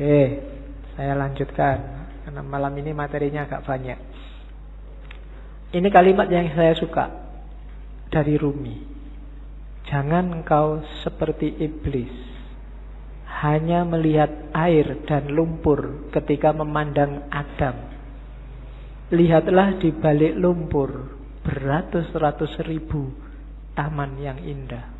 Oke, saya lanjutkan karena malam ini materinya agak banyak. Ini kalimat yang saya suka dari Rumi. Jangan engkau seperti iblis, hanya melihat air dan lumpur ketika memandang Adam. Lihatlah di balik lumpur beratus-ratus ribu taman yang indah.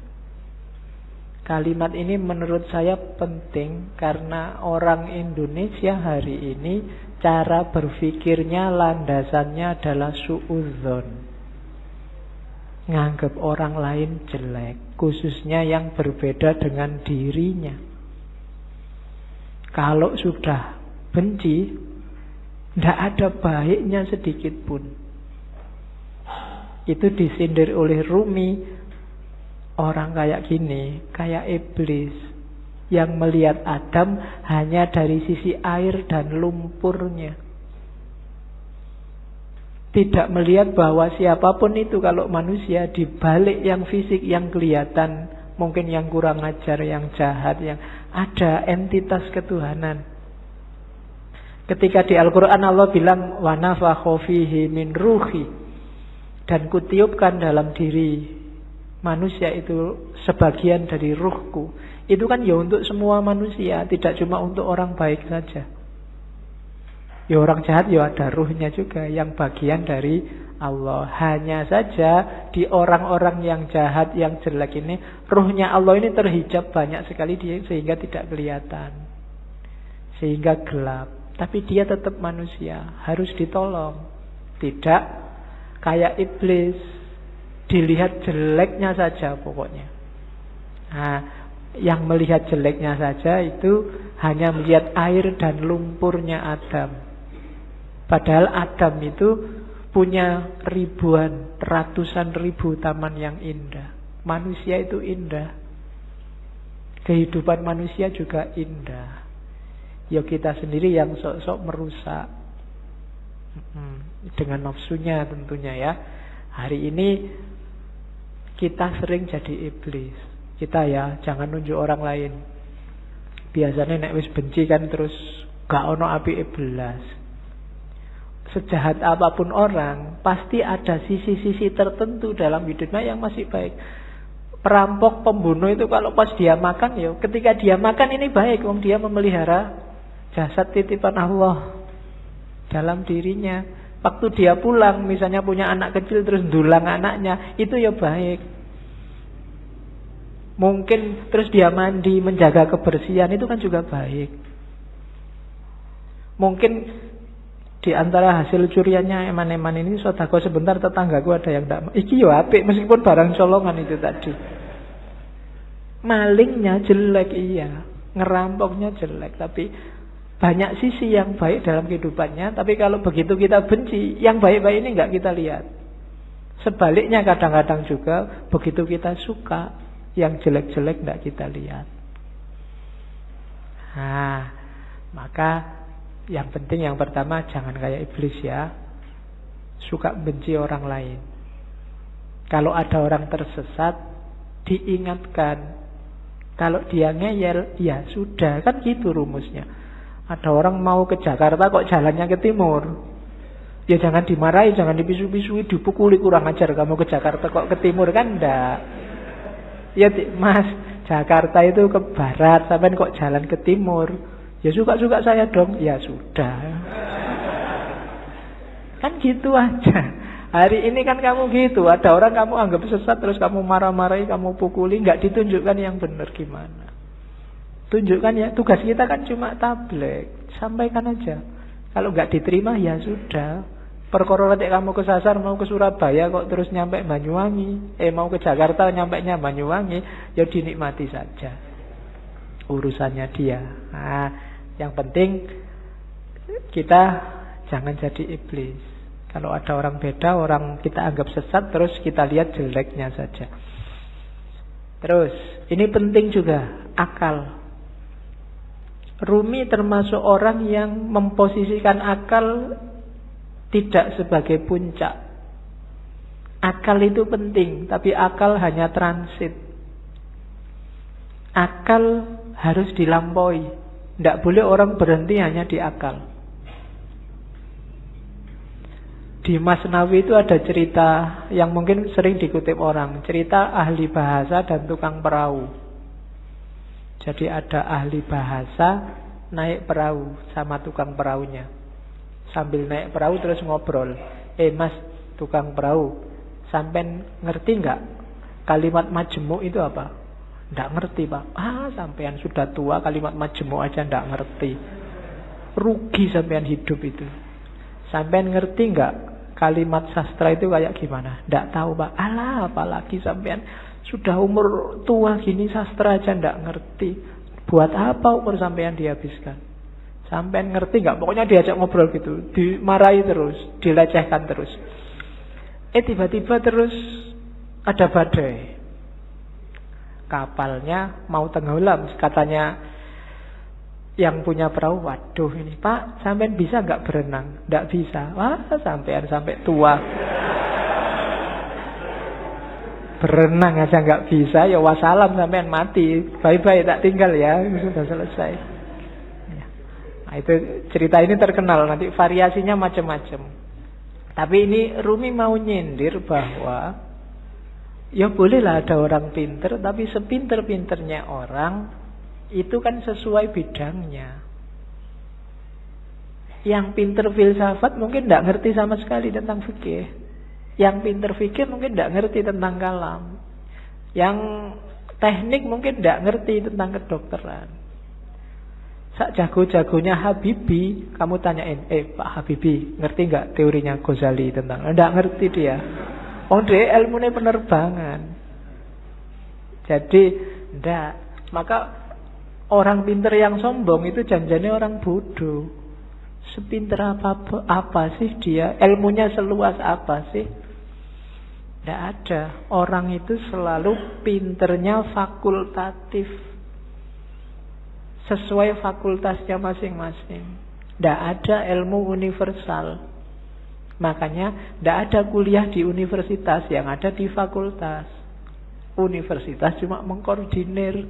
Kalimat ini menurut saya penting karena orang Indonesia hari ini cara berpikirnya landasannya adalah suudzon. Nganggap orang lain jelek, khususnya yang berbeda dengan dirinya. Kalau sudah benci, tidak ada baiknya sedikit pun. Itu disindir oleh Rumi. Orang kayak gini, kayak iblis yang melihat Adam hanya dari sisi air dan lumpurnya. Tidak melihat bahwa siapapun itu kalau manusia di balik yang fisik yang kelihatan, mungkin yang kurang ajar, yang jahat, yang ada entitas ketuhanan. Ketika di Al-Quran Allah bilang wa nafakha fihi min ruhi, dan kutiupkan dalam diri manusia itu sebagian dari ruhku. Itu kan ya untuk semua manusia, tidak cuma untuk orang baik saja. Ya orang jahat ya ada ruhnya juga, yang bagian dari Allah. Hanya saja di orang-orang yang jahat, yang jelek ini, ruhnya Allah ini terhijab banyak sekali dia, sehingga tidak kelihatan, sehingga gelap. Tapi dia tetap manusia, harus ditolong. Tidak kayak iblis, dilihat jeleknya saja pokoknya. Nah, yang melihat jeleknya saja itu hanya melihat air dan lumpurnya Adam. Padahal Adam itu punya ribuan, ratusan ribu taman yang indah. Manusia itu indah. Kehidupan manusia juga indah. Ya kita sendiri yang sok-sok merusak. Dengan nafsunya tentunya ya. Hari ini kita sering jadi iblis. Kita ya jangan nunjuk orang lain. Biasanya nek wis benci kan terus gak ono api belas. Sejahat apapun orang, pasti ada sisi-sisi tertentu dalam hidupnya yang masih baik. Perampok, pembunuh itu kalau pas dia makan ya, ketika dia makan ini baik, wong dia memelihara jasad titipan Allah dalam dirinya. Waktu dia pulang, misalnya punya anak kecil terus ndulang anaknya, itu ya baik. Mungkin terus dia mandi, menjaga kebersihan, itu kan juga baik. Mungkin di antara hasil curiannya eman-eman ini, sodako sebentar tetanggaku ada yang tidak, iki ya apik meskipun barang colongan itu tadi. Malingnya jelek iya, ngerampoknya jelek, tapi banyak sisi yang baik dalam kehidupannya. Tapi kalau begitu kita benci, yang baik-baik ini enggak kita lihat. Sebaliknya kadang-kadang juga begitu kita suka, yang jelek-jelek enggak kita lihat. Nah, maka yang penting yang pertama jangan kayak iblis ya, suka benci orang lain. Kalau ada orang tersesat, diingatkan. Kalau dia ngeyel, ya sudah, kan gitu rumusnya. Ada orang mau ke Jakarta kok jalannya ke timur, ya jangan dimarahi, jangan dipisu-pisui, dipukuli, kurang ajar kamu ke Jakarta kok ke timur, kan enggak. Ya mas, Jakarta itu ke barat, sampai kok jalan ke timur, ya suka-suka saya dong. Ya sudah, kan gitu aja. Hari ini kan kamu gitu, ada orang kamu anggap sesat, terus kamu marah-marahi, kamu pukuli, enggak ditunjukkan yang benar gimana. Tunjukkan ya, tugas kita kan cuma tabligh, sampaikan aja. Kalau nggak diterima ya sudah. Perkara nanti kamu kesasar mau ke Surabaya kok terus nyampe Banyuwangi, mau ke Jakarta nyampenya Banyuwangi, ya dinikmati saja. Urusannya dia. Nah, yang penting kita jangan jadi iblis. Kalau ada orang beda, orang kita anggap sesat, terus kita lihat jeleknya saja. Terus, ini penting juga, akal. Rumi termasuk orang yang memposisikan akal tidak sebagai puncak. Akal itu penting, tapi akal hanya transit. Akal harus dilampaui, Tidak boleh orang berhenti hanya di akal. Di Masnawi itu ada cerita yang mungkin sering dikutip orang. Cerita ahli bahasa dan tukang perahu. Jadi ada ahli bahasa naik perahu sama tukang perahunya. Sambil naik perahu terus ngobrol. Mas, tukang perahu, sampean ngerti nggak kalimat majemuk itu apa? Nggak ngerti, Pak. Sampean sudah tua, kalimat majemuk aja nggak ngerti. Rugi sampean hidup itu. Sampean ngerti nggak kalimat sastra itu kayak gimana? Nggak tahu, Pak. Apalagi sampean sudah umur tua gini sastra aja nggak ngerti. Buat apa umur sampean dihabiskan? Sampean ngerti nggak? Pokoknya diajak ngobrol gitu, dimarahi terus, dilecehkan terus. Tiba-tiba terus ada badai. Kapalnya mau tenggelam, katanya yang punya perahu, waduh ini Pak, sampean bisa nggak berenang? Nggak bisa. Sampean sampai tua berenang aja nggak bisa, ya wassalam, sampean mati, bye-bye, tak tinggal ya, sudah selesai. Nah, itu cerita ini terkenal, nanti variasinya macam-macam. Tapi ini Rumi mau nyindir bahwa ya bolehlah ada orang pinter, tapi sepinter-pinternya orang itu kan sesuai bidangnya. Yang pinter filsafat mungkin tidak ngerti sama sekali tentang fikih. Yang pinter fikih mungkin tidak ngerti tentang kalam. Yang teknik mungkin tidak ngerti tentang kedokteran. Sak jago-jagonya Habibie, kamu tanyain, Pak Habibie, ngerti nggak teorinya Ghazali tentang? Tidak ngerti dia. Dia ilmunya penerbangan. Jadi tidak. Maka orang pinter yang sombong itu janjane orang bodoh. Sepinter apa sih dia? Ilmunya seluas apa sih? Tidak ada. Orang itu selalu pinternya fakultatif, sesuai fakultasnya masing-masing. Tidak ada ilmu universal. Makanya tidak ada kuliah di universitas, yang ada di fakultas. Universitas cuma mengkoordinir.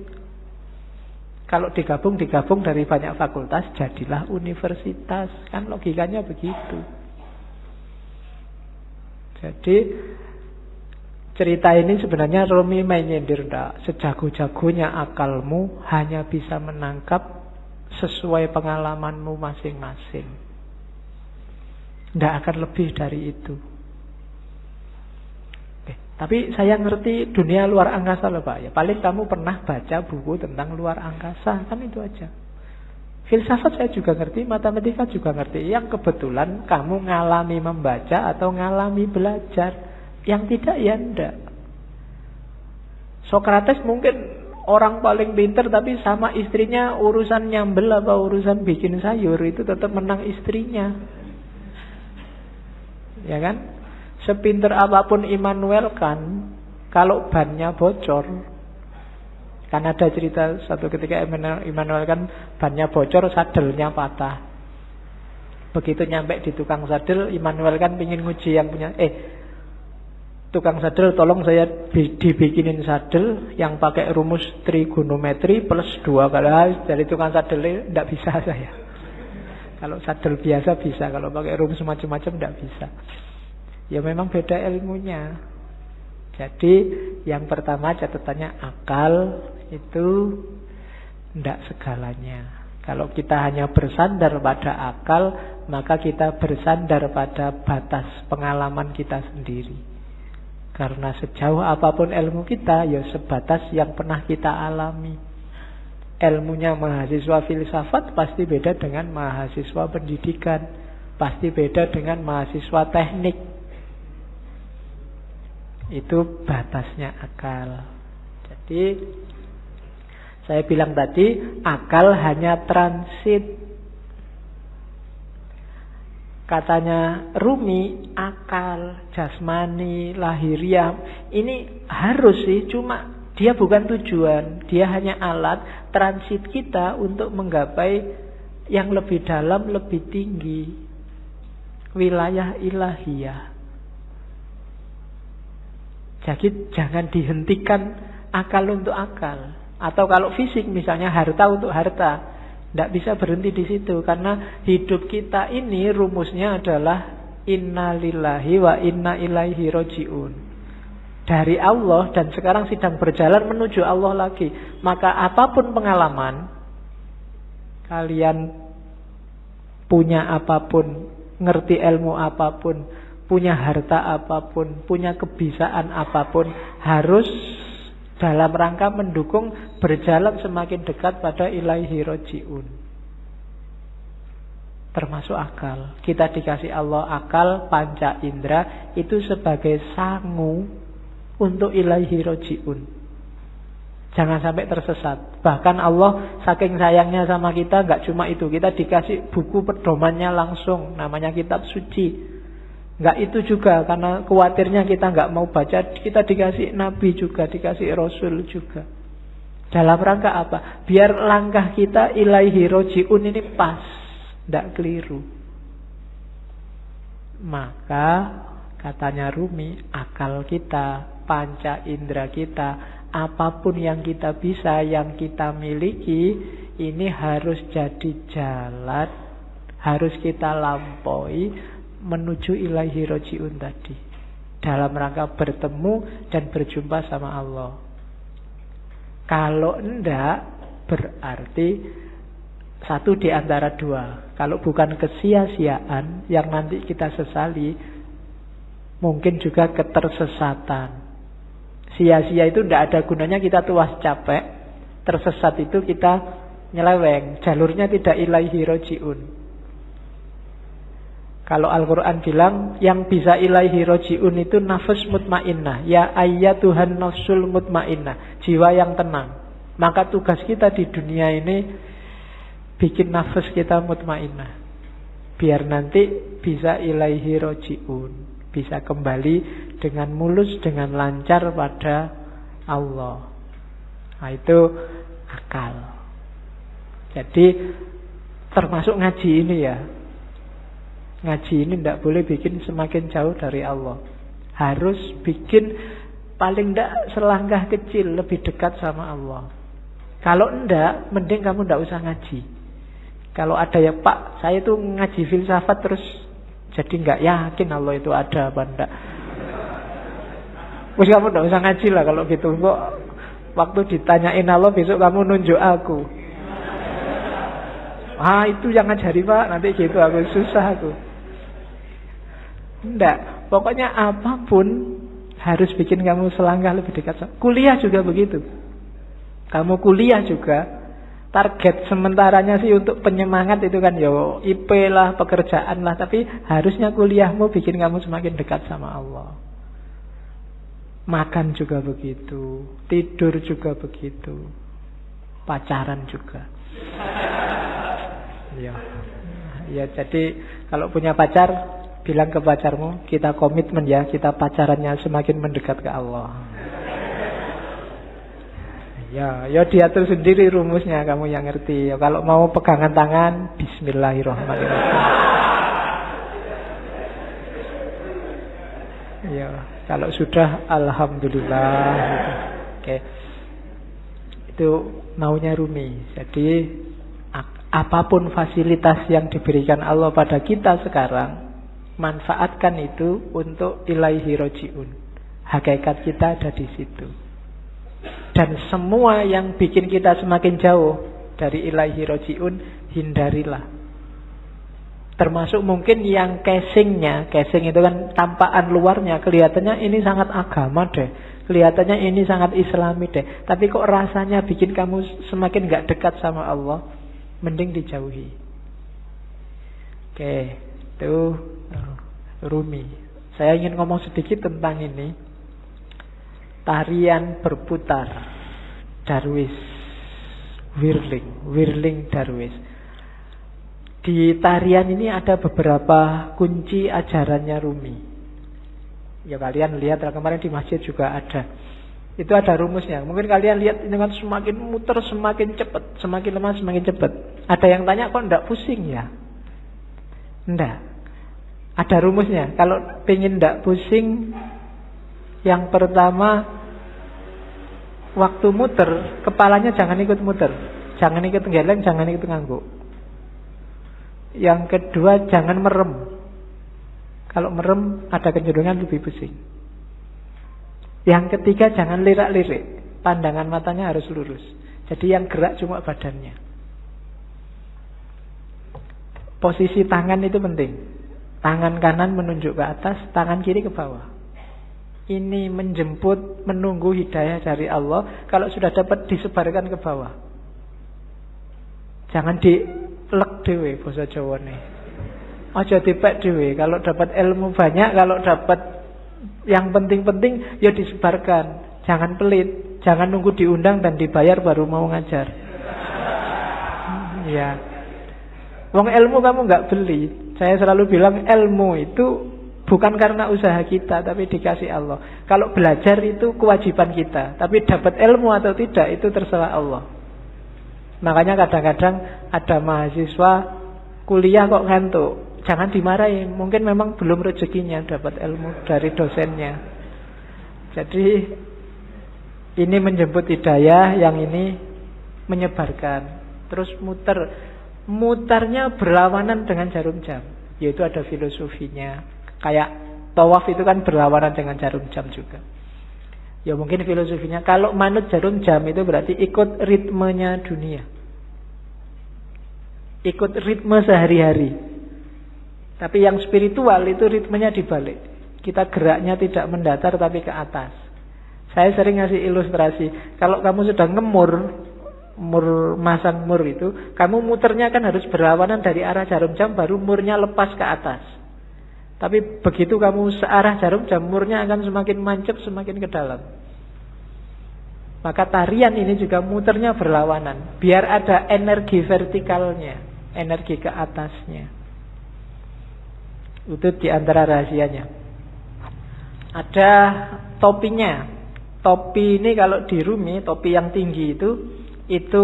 Kalau digabung dari banyak fakultas, jadilah universitas. Kan logikanya begitu. Jadi cerita ini sebenarnya Rumi main nyindir, enggak. Sejago-jagonya akalmu hanya bisa menangkap sesuai pengalamanmu masing-masing. Tidak akan lebih dari itu. Tapi saya ngerti dunia luar angkasa loh Pak. Ya, paling kamu pernah baca buku tentang luar angkasa, kan itu aja. Filsafat saya juga ngerti, matematika juga ngerti. Yang kebetulan kamu ngalami membaca atau ngalami belajar. Yang tidak ya enggak. Sokrates mungkin orang paling pinter, tapi sama istrinya urusan nyambel apa urusan bikin sayur itu tetap menang istrinya. Ya kan? Sepinter apapun Immanuel kan, kalau bannya bocor, kan ada cerita satu ketika Immanuel kan bannya bocor, sadelnya patah. Begitu nyampe di tukang sadel, Immanuel kan pingin nguji yang punya, tukang sadel tolong saya dibikinin sadel yang pakai rumus trigonometri plus 2 kali. Dari tukang sadel tidak bisa saya. Kalau sadel biasa bisa, kalau pakai rumus macam-macam tidak bisa. Ya memang beda ilmunya. Jadi yang pertama catatannya akal itu tidak segalanya. Kalau kita hanya bersandar pada akal, maka kita bersandar pada batas pengalaman kita sendiri. Karena sejauh apapun ilmu kita, ya sebatas yang pernah kita alami. Ilmunya mahasiswa filsafat pasti beda dengan mahasiswa pendidikan, pasti beda dengan mahasiswa teknik. Itu batasnya akal. Jadi saya bilang tadi, akal hanya transit. Katanya Rumi, akal, jasmani, lahiriah, ini harus sih, cuma dia bukan tujuan. Dia hanya alat transit kita untuk menggapai yang lebih dalam, lebih tinggi, wilayah ilahiyah. Jadi jangan dihentikan akal untuk akal. Atau kalau fisik misalnya harta untuk harta. Tidak bisa berhenti di situ, karena hidup kita ini rumusnya adalah inna lillahi wa inna ilaihi roji'un. Dari Allah dan sekarang sedang berjalan menuju Allah lagi. Maka apapun pengalaman, kalian punya apapun, ngerti ilmu apapun, punya harta apapun, punya kebisaan apapun, harus dalam rangka mendukung berjalan semakin dekat pada ilaihi roji'un. Termasuk akal. Kita dikasih Allah akal, panca indera, itu sebagai sangu untuk ilaihi roji'un. Jangan sampai tersesat. Bahkan Allah saking sayangnya sama kita, gak cuma itu, kita dikasih buku pedomannya langsung, namanya kitab suci. Enggak itu juga, karena khawatirnya kita enggak mau baca, kita dikasih nabi juga, dikasih rasul juga. Dalam rangka apa? Biar langkah kita ilaihi roji'un ini pas, enggak keliru. Maka katanya Rumi, akal kita, panca indera kita, apapun yang kita bisa, yang kita miliki, ini harus jadi jalan, harus kita lampaui menuju ilaihi roji'un tadi, dalam rangka bertemu dan berjumpa sama Allah. Kalau enggak, berarti satu di antara dua. Kalau bukan kesia-siaan yang nanti kita sesali, mungkin juga ketersesatan. Sia-sia itu enggak ada gunanya, kita tuas capek. Tersesat itu kita nyeleweng, jalurnya tidak ilaihi roji'un. Kalau Al-Quran bilang yang bisa ilaihi roji'un itu nafs mutmainnah. Ya ayyatuhan nafsul mutmainnah, jiwa yang tenang. Maka tugas kita di dunia ini bikin nafs kita mutmainnah, biar nanti bisa ilaihi roji'un, bisa kembali dengan mulus, dengan lancar pada Allah. Nah itu akal. Jadi termasuk ngaji ini ya. Ngaji ini tidak boleh bikin semakin jauh dari Allah. Harus bikin paling tidak selangkah kecil lebih dekat sama Allah. Kalau enggak, mending kamu tidak usah ngaji. Kalau ada ya Pak, saya itu ngaji filsafat terus jadi enggak yakin Allah itu ada apa enggak. Terus kamu tidak usah ngaji lah kalau gitu. Kok waktu ditanyain Allah besok kamu nunjuk aku. Ah itu yang ngajari Pak, nanti gitu aku susah aku. Enggak, pokoknya apapun harus bikin kamu selangkah lebih dekat. Kuliah juga begitu. Kamu kuliah juga, target sementaranya sih untuk penyemangat itu kan yo IP lah, pekerjaan lah. Tapi harusnya kuliahmu bikin kamu semakin dekat sama Allah. Makan juga begitu, tidur juga begitu, pacaran juga. Ya jadi kalau punya pacar, bilang ke pacarmu, kita komitmen ya, kita pacarannya semakin mendekat ke Allah. Ya diatur sendiri rumusnya, kamu yang ngerti. Ya, kalau mau pegangan tangan, bismillahirrahmanirrahim. Ya, kalau sudah, alhamdulillah. Oke. Itu maunya Rumi. Jadi apapun fasilitas yang diberikan Allah pada kita sekarang, manfaatkan itu untuk ilaihi roji'un. Hakikat kita ada di situ. Dan semua yang bikin kita semakin jauh dari ilaihi roji'un, hindarilah. Termasuk mungkin yang casing itu kan tampakan luarnya, kelihatannya ini sangat agama deh, kelihatannya ini sangat islami deh, tapi kok rasanya bikin kamu semakin gak dekat sama Allah, mending dijauhi. Oke, itu Rumi. Saya ingin ngomong sedikit tentang ini. Tarian berputar Darwis, Whirling Darwis. Di tarian ini ada beberapa kunci ajarannya Rumi. Ya kalian lihat kemarin di masjid juga ada. Itu ada rumusnya. Mungkin kalian lihat ini kan semakin muter semakin cepat, semakin lemah semakin cepat. Ada yang tanya kok enggak pusing ya? Enggak. Ada rumusnya. Kalau pengen enggak pusing, yang pertama waktu muter, kepalanya jangan ikut muter. jangan ikut geleng, jangan ikut ngangguk. Yang kedua, jangan merem. Kalau merem ada kecenderungan lebih pusing. Yang ketiga, jangan lirak-lirik. Pandangan matanya harus lurus. Jadi yang gerak cuma badannya. Posisi tangan itu penting. Tangan kanan menunjuk ke atas, tangan kiri ke bawah. Ini menjemput, menunggu hidayah dari Allah. Kalau sudah dapat, disebarkan ke bawah. Jangan dilek dhewe basa Jawane. Aja dipek dhewe. Kalau dapat ilmu banyak, kalau dapat yang penting-penting ya disebarkan. Jangan pelit, jangan nunggu diundang dan dibayar baru mau ngajar. Ya. Wong ilmu kamu nggak beli. Saya selalu bilang ilmu itu bukan karena usaha kita, tapi dikasih Allah. Kalau belajar itu kewajiban kita, tapi dapat ilmu atau tidak itu terserah Allah. Makanya kadang-kadang ada mahasiswa kuliah kok ngantuk. Jangan dimarahi, mungkin memang belum rezekinya dapat ilmu dari dosennya. Jadi ini menjemput hidayah, yang ini menyebarkan. Terus mutarnya berlawanan dengan jarum jam, yaitu ada filosofinya. Kayak tawaf itu kan berlawanan dengan jarum jam juga. Ya mungkin filosofinya, kalau manut jarum jam itu berarti ikut ritmenya dunia, ikut ritme sehari-hari. Tapi yang spiritual itu ritmenya dibalik. Kita geraknya tidak mendatar tapi ke atas. Saya sering ngasih ilustrasi, kalau kamu sudah masang mur itu, kamu muternya kan harus berlawanan dari arah jarum jam, baru murnya lepas ke atas. Tapi begitu kamu searah jarum jam, murnya akan semakin mancep, semakin ke dalam. Maka tarian ini juga muternya berlawanan, biar ada energi vertikalnya, energi ke atasnya. Itu diantara rahasianya. Ada topinya. Topi ini kalau di Rumi, topi yang tinggi itu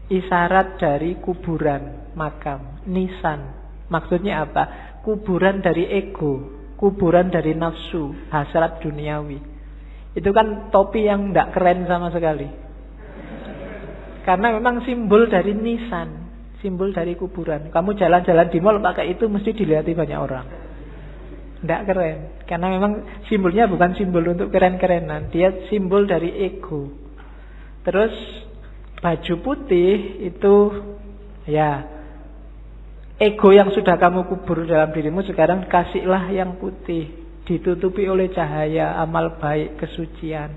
isyarat dari kuburan, makam, nisan. Maksudnya apa? Kuburan dari ego, kuburan dari nafsu, hasrat duniawi. Itu kan topi yang tidak keren sama sekali. Karena memang simbol dari nisan, simbol dari kuburan. Kamu jalan-jalan di mall pakai itu mesti dilihat banyak orang. Tidak keren. Karena memang simbolnya bukan simbol untuk keren-kerenan, dia simbol dari ego. Terus baju putih itu ya ego yang sudah kamu kubur dalam dirimu, sekarang kasihlah yang putih, ditutupi oleh cahaya amal baik, kesucian.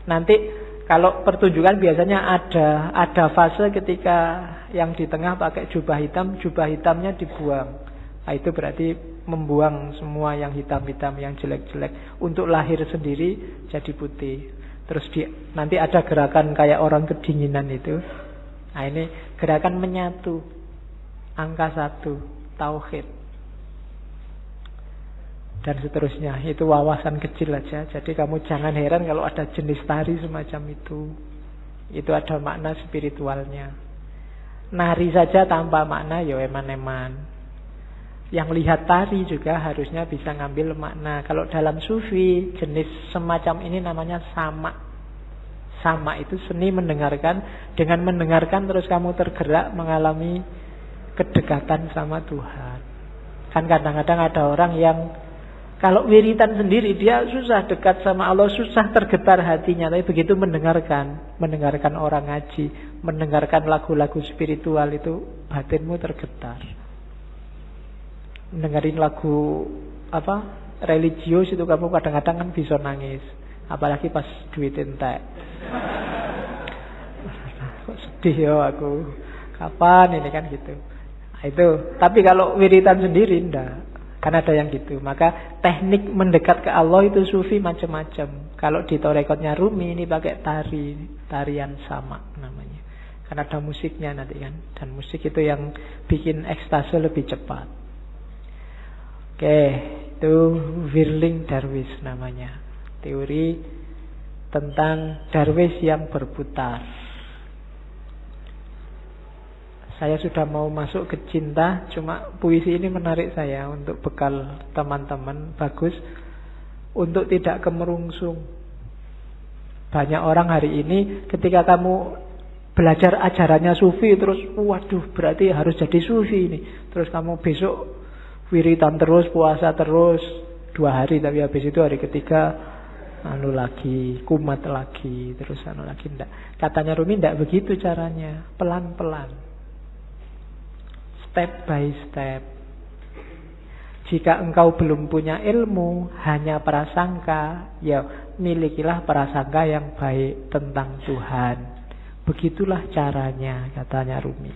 Nanti kalau pertunjukan biasanya ada fase ketika yang di tengah pakai jubah hitam, jubah hitamnya dibuang. Nah, itu berarti membuang semua yang hitam-hitam, yang jelek-jelek, untuk lahir sendiri jadi putih. Terus nanti ada gerakan kayak orang kedinginan itu. Nah, ini gerakan menyatu, angka 1, tauhid, dan seterusnya. Itu wawasan kecil aja. Jadi kamu jangan heran kalau ada jenis tari semacam itu. Itu ada makna spiritualnya. Nari saja tanpa makna ya eman-eman. Yang lihat tari juga harusnya bisa ngambil makna. Kalau dalam sufi, jenis semacam ini namanya sama. Sama itu seni mendengarkan. Dengan mendengarkan terus kamu tergerak mengalami kedekatan sama Tuhan. Kan kadang-kadang ada orang yang kalau wiritan sendiri dia susah dekat sama Allah, susah tergetar hatinya. Tapi begitu mendengarkan orang ngaji, mendengarkan lagu-lagu spiritual, itu batinmu tergetar. Mendengarin lagu religius itu kamu kadang-kadang kan bisa nangis, apalagi pas duit entek. Kok sedih ya aku, kapan ini kan gitu. Nah, itu. Tapi kalau wiritan sendiri enggak, kan ada yang gitu. Maka teknik mendekat ke Allah itu sufi macam-macam. Kalau di torekotnya Rumi ini pakai tarian sama namanya. Kan ada musiknya nanti kan, dan musik itu yang bikin ekstase lebih cepat. Oke, itu Whirling Dervish namanya. Teori tentang Darwis yang berputar. Saya sudah mau masuk ke cinta, cuma puisi ini menarik saya untuk bekal teman-teman, bagus untuk tidak kemerungsung. Banyak orang hari ini ketika kamu belajar ajarannya sufi terus, waduh berarti harus jadi sufi ini. Terus kamu besok wiritan terus, puasa terus 2 hari, tapi habis itu hari ketiga lagi, kumat lagi, terus lagi. Enggak. Katanya Rumi enggak begitu caranya, pelan-pelan, step by step. Jika engkau belum punya ilmu, hanya prasangka, ya milikilah prasangka yang baik tentang Tuhan. Begitulah caranya, katanya Rumi.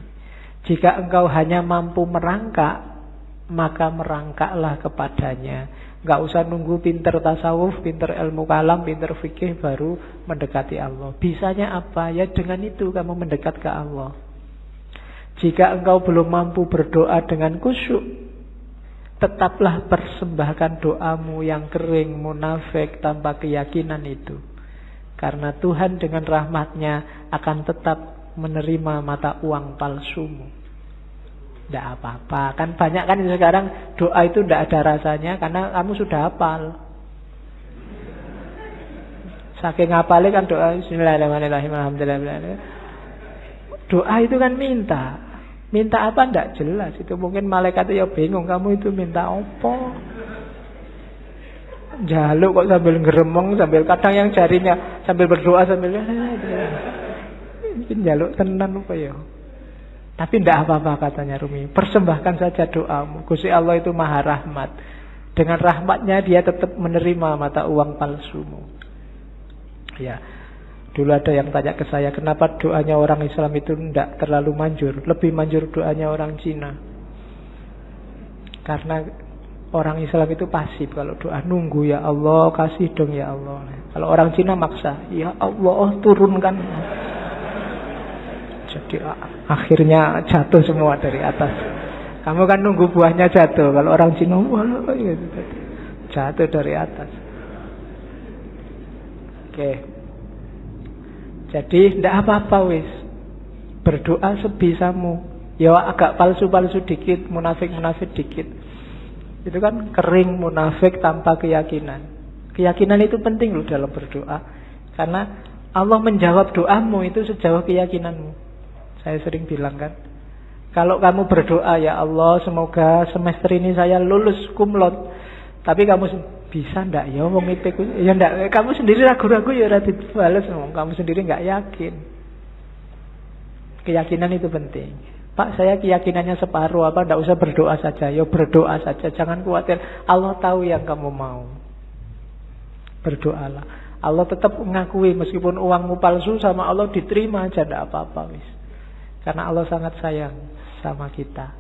Jika engkau hanya mampu merangkak, maka merangkaklah kepadanya. Enggak usah nunggu pinter tasawuf, pinter ilmu kalam, pinter fikih baru mendekati Allah. Bisanya apa? Ya dengan itu kamu mendekat ke Allah. Jika engkau belum mampu berdoa dengan khusyuk, tetaplah persembahkan doamu yang kering, munafik, tanpa keyakinan itu. Karena Tuhan dengan rahmatnya akan tetap menerima mata uang palsumu. Tidak apa-apa. Kan banyak kan sekarang doa itu tidak ada rasanya karena kamu sudah hafal. Saking hafalnya kan doa Bismillahirrahmanirrahim, alhamdulillah. Doa itu kan minta. Minta apa tidak jelas. Itu mungkin malaikat ya bingung, kamu itu minta apa? Jaluk kok sambil ngeremong, sambil kadang yang jarinya sambil berdoa sambil jaluk tenan apa ya. Tapi tidak apa-apa katanya Rumi. Persembahkan saja doamu. Gusti Allah itu maha rahmat. Dengan rahmatnya dia tetap menerima mata uang palsumu. Ya. Dulu ada yang tanya ke saya, kenapa doanya orang Islam itu tidak terlalu manjur, lebih manjur doanya orang Cina. Karena orang Islam itu pasif, kalau doa nunggu, ya Allah kasih dong ya Allah. Kalau orang Cina maksa, ya Allah turunkan. Jadi akhirnya jatuh semua dari atas. Kamu kan nunggu buahnya jatuh. Kalau orang Cina jatuh dari atas. Oke. Jadi tidak apa-apa wis. Berdoa sebisamu. Ya agak palsu-palsu dikit, munafik-munafik dikit. Itu kan kering, munafik tanpa keyakinan. Keyakinan itu penting loh dalam berdoa. Karena Allah menjawab doamu itu sejauh keyakinanmu. Saya sering bilang kan, kalau kamu berdoa, ya Allah semoga semester ini saya lulus kumlot. Tapi kamu bisa ndak ya wong IPK ya ndak, kamu sendiri ragu-ragu ya ora dibales, kamu sendiri nggak yakin. Keyakinan itu penting. Pak, saya keyakinannya separuh, apa ndak usah berdoa saja. Ya berdoa saja, jangan khawatir. Allah tahu yang kamu mau. Berdoalah. Allah tetap mengakui meskipun uangmu palsu sama Allah diterima aja, ndak apa-apa wis. Karena Allah sangat sayang sama kita.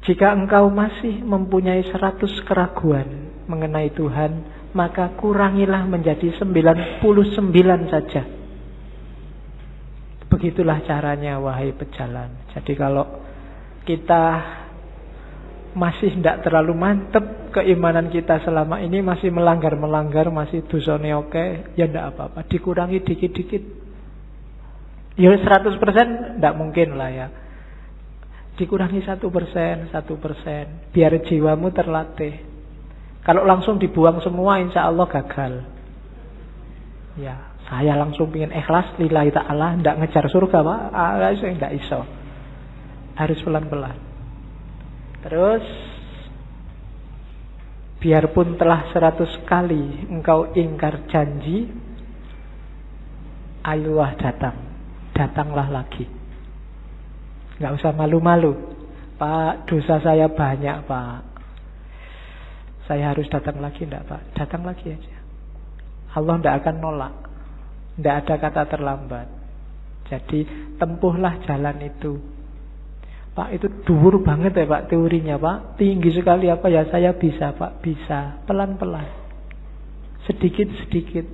Jika engkau masih mempunyai 100 keraguan mengenai Tuhan, maka kurangilah menjadi 99 saja. Begitulah caranya, wahai pejalan. Jadi kalau kita masih tidak terlalu mantep keimanan kita selama ini, masih melanggar-melanggar, masih dosane oke, ya tidak apa-apa, dikurangi dikit-dikit. Ya 100% tidak mungkin lah ya. Dikurangi 1%, biar jiwamu terlatih. Kalau langsung dibuang semua, insya Allah gagal. Ya, saya langsung ingin ikhlas lillahi ta'ala, tidak ngejar surga Pak, saya tidak iso. Harus pelan-pelan. Terus, biarpun telah 100 kali engkau ingkar janji, ayolah datanglah lagi. Nggak usah malu-malu. Pak, dosa saya banyak Pak, saya harus datang lagi. Enggak Pak, datang lagi aja. Allah tidak akan nolak. Tidak ada kata terlambat. Jadi tempuhlah jalan itu. Pak, itu dhuwur banget ya Pak teorinya Pak, tinggi sekali apa ya? Saya bisa Pak, bisa. Pelan-pelan, sedikit-sedikit,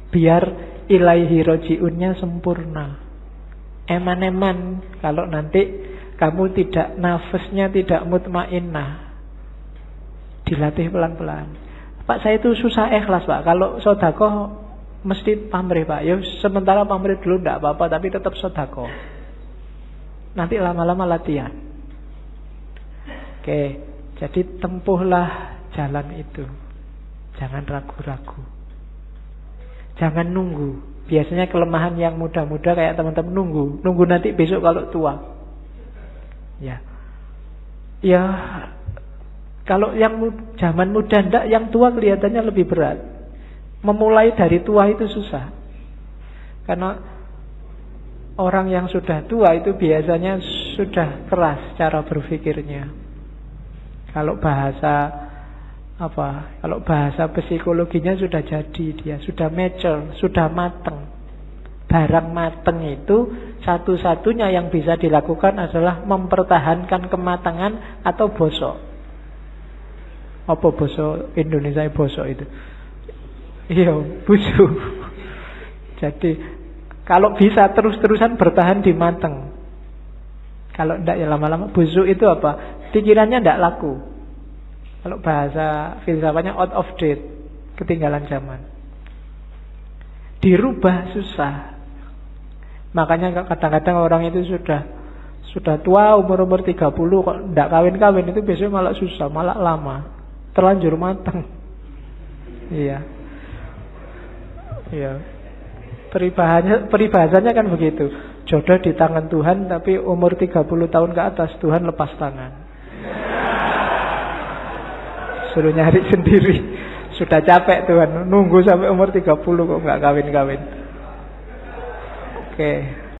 biar ilaihi roji'unnya sempurna. Eman-eman. Kalau nanti kamu tidak, nafasnya tidak mutmainnah, dilatih pelan-pelan. Pak, saya itu susah ikhlas Pak. Kalau sedekah mesti pamrih Pak. Ya sementara pamrih dulu tidak apa-apa, tapi tetap sedekah. Nanti lama-lama latihan. Oke, jadi tempuhlah jalan itu. Jangan ragu-ragu. Jangan nunggu. Biasanya kelemahan yang muda-muda kayak teman-teman nunggu nanti besok kalau tua. Ya, kalau yang zaman muda ndak, yang tua kelihatannya lebih berat. Memulai dari tua itu susah. Karena orang yang sudah tua itu biasanya sudah keras cara berpikirnya. Kalau bahasa psikologinya sudah jadi, dia sudah mature, sudah mateng. Barang mateng itu satu-satunya yang bisa dilakukan adalah mempertahankan kematangan atau bosok. Apa bosok Indonesia bosok itu? Iya, busuk. Jadi kalau bisa terus-terusan bertahan di mateng. Kalau enggak ya lama-lama busuk itu apa? Pikirannya enggak laku. Kalau bahasa filsafatnya out of date, ketinggalan zaman. Dirubah susah. Makanya kadang-kadang orang itu sudah tua, umur 30 kok enggak kawin-kawin, itu biasanya malah susah, malah lama. Terlanjur matang. Iya. Iya. Peribahasanya kan begitu. Jodoh di tangan Tuhan, tapi umur 30 tahun ke atas Tuhan lepas tangan. Suruh nyari sendiri. Sudah capek Tuhan, nunggu sampai umur 30 kok nggak kawin-kawin. Oke.